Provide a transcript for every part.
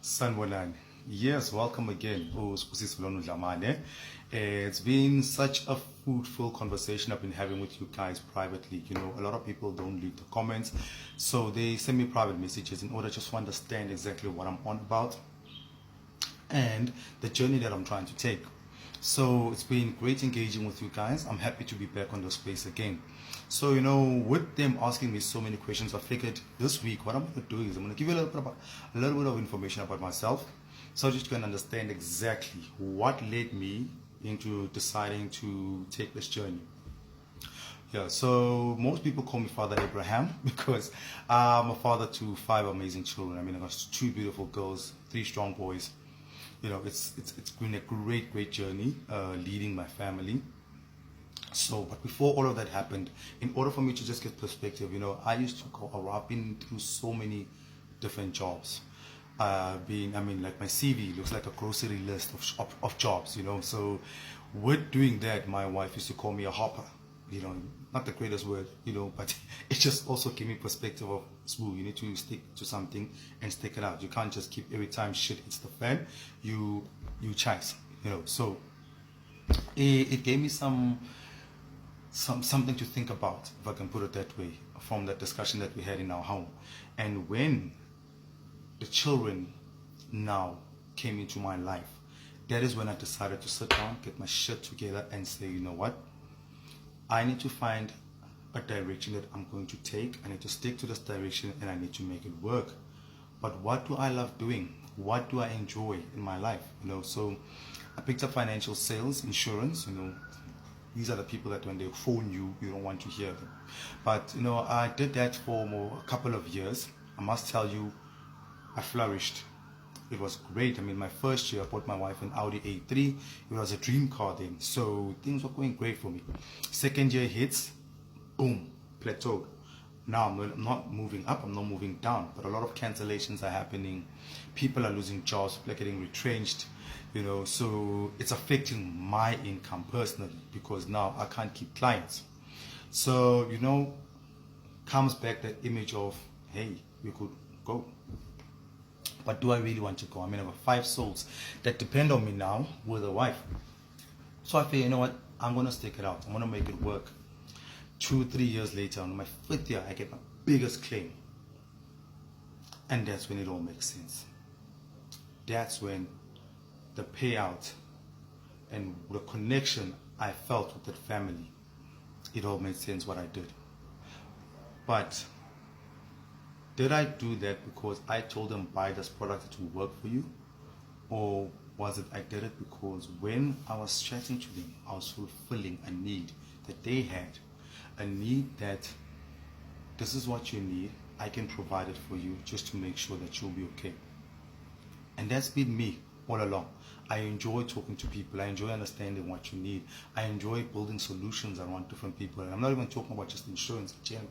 Sanbonan. Yes, welcome again. It's been such a fruitful conversation I've been having with you guys privately. A lot of people don't leave the comments, so they send me private messages in order just to understand exactly what I'm on about and the journey that I'm trying to take. So it's been great engaging with you guys. I'm happy to be back on the space again. So, with them asking me so many questions, I figured this week what I'm going to do is I'm going to give you a little bit of information about myself, so that you can understand exactly what led me into deciding to take this journey. Yeah, so most people call me Father Abraham because I'm a father to 5 amazing children. I mean, I got 2 beautiful girls, 3 strong boys. It's been a great journey leading my family. So, but before all of that happened, in order for me to just get perspective, I used to go around. I've been through so many different jobs. Like my CV looks like a grocery list of jobs. So, with doing that, my wife used to call me a hopper. Not the greatest word, but it just also gave me perspective of smooth. You need to stick to something and stick it out. You can't just keep every time shit hits the fan, you chase. So it gave me something to think about, if I can put it that way, from that discussion that we had in our home. And when the children now came into my life, that is when I decided to sit down, get my shit together, and say, you know what? I need to find a direction that I'm going to take. I need to stick to this direction and I need to make it work. But what do I love doing? What do I enjoy in my life? So I picked up financial sales, insurance. These are the people that when they phone you, you don't want to hear them. But I did that for a couple of years. I must tell you, I flourished. It was great. I mean, my first year, I bought my wife an Audi A3. It was a dream car then. So things were going great for me. Second year hits, boom, plateaued. Now I'm not moving up, I'm not moving down. But a lot of cancellations are happening. People are losing jobs, people are getting retrenched. So it's affecting my income personally because now I can't keep clients. So, comes back that image of, hey, you could go. But do I really want to go? I mean, I've got 5 souls that depend on me now with a wife. So I feel, you know what? I'm going to stick it out. I'm going to make it work. 2-3 years later, on my 5th year, I get my biggest claim. And that's when it all makes sense. That's when the payout and the connection I felt with that family, it all made sense what I did. But did I do that because I told them buy this product to work for you? Or was it I did it because when I was chatting to them, I was fulfilling a need that they had. A need that this is what you need, I can provide it for you just to make sure that you'll be okay. And that's been me all along. I enjoy talking to people. I enjoy understanding what you need. I enjoy building solutions around different people. And I'm not even talking about just insurance in general,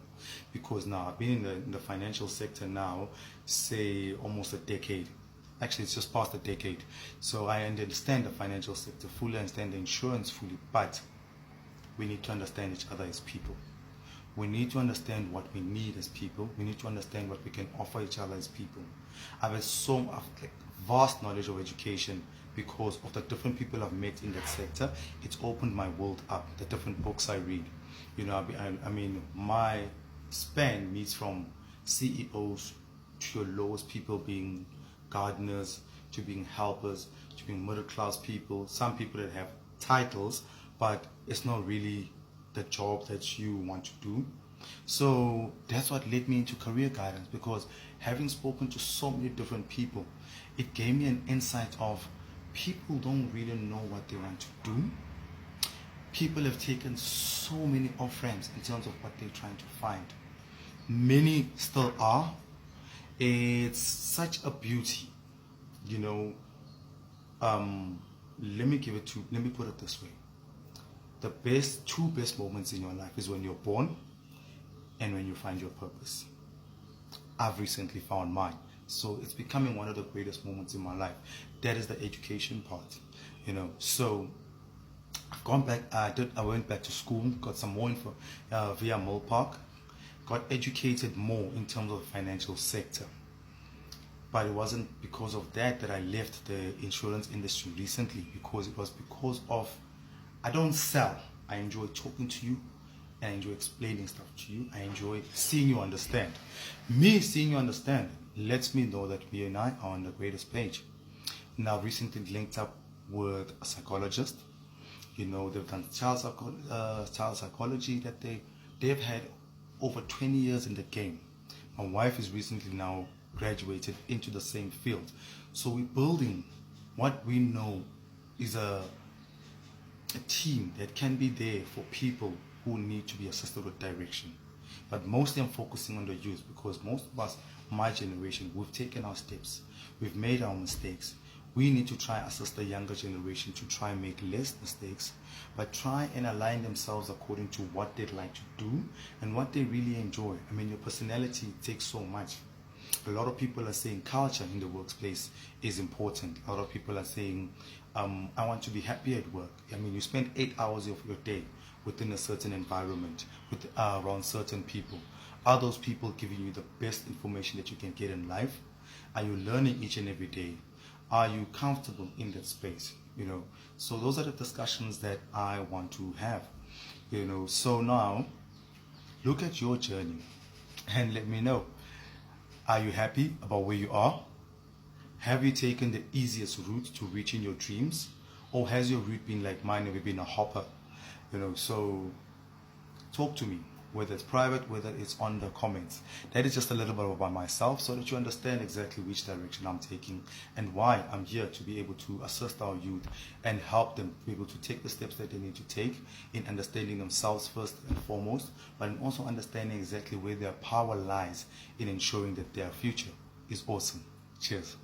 because now I've been in the financial sector now, say almost a decade. Actually, it's just past a decade. So I understand the financial sector fully, understand the insurance fully, but we need to understand each other as people. We need to understand what we need as people. We need to understand what we can offer each other as people. I've had vast knowledge of education because of the different people I've met in that sector. It's opened my world up, the different books I read. I mean, my span meets from CEOs to your lowest people being gardeners, to being helpers, to being middle class people, some people that have titles, but it's not really the job that you want to do. So that's what led me into career guidance, because having spoken to so many different people, it gave me an insight of people don't really know what they want to do. People have taken so many off-ramps in terms of what they're trying to find. Many still are. It's such a beauty, let me put it this way. The two best moments in your life is when you're born and when you find your purpose. I've recently found mine. So it's becoming one of the greatest moments in my life. That is the education part. So I've gone back, I went back to school, got some more info via Millpark, got educated more in terms of the financial sector. But it wasn't because of that that I left the insurance industry recently, because it was because of, I don't sell. I enjoy talking to you and I enjoy explaining stuff to you. I enjoy seeing you understand. Me seeing you understand lets me know that we and I are on the greatest page. Now, recently linked up with a psychologist. You know, they've done child psychology that they've had over 20 years in the game. My wife is recently now graduated into the same field. So we're building what we know is a team that can be there for people who need to be assisted with direction. But mostly I'm focusing on the youth, because most of us, my generation, we've taken our steps. We've made our mistakes. We need to try assist the younger generation to try and make less mistakes, but try and align themselves according to what they'd like to do and what they really enjoy. I mean, your personality takes so much. A lot of people are saying culture in the workplace is important. A lot of people are saying, I want to be happy at work. I mean, you spend 8 hours of your day within a certain environment, with around certain people. Are those people giving you the best information that you can get in life? Are you learning each and every day? Are you comfortable in that space? You know, so those are the discussions that I want to have. You know, so now look at your journey and let me know. Are you happy about where you are? Have you taken the easiest route to reaching your dreams? Or has your route been like mine, have you been a hopper? You know, so talk to me, whether it's private, whether it's on the comments. That is just a little bit about myself, so that you understand exactly which direction I'm taking and why I'm here to be able to assist our youth and help them be able to take the steps that they need to take in understanding themselves first and foremost, but in also understanding exactly where their power lies in ensuring that their future is awesome. Cheers.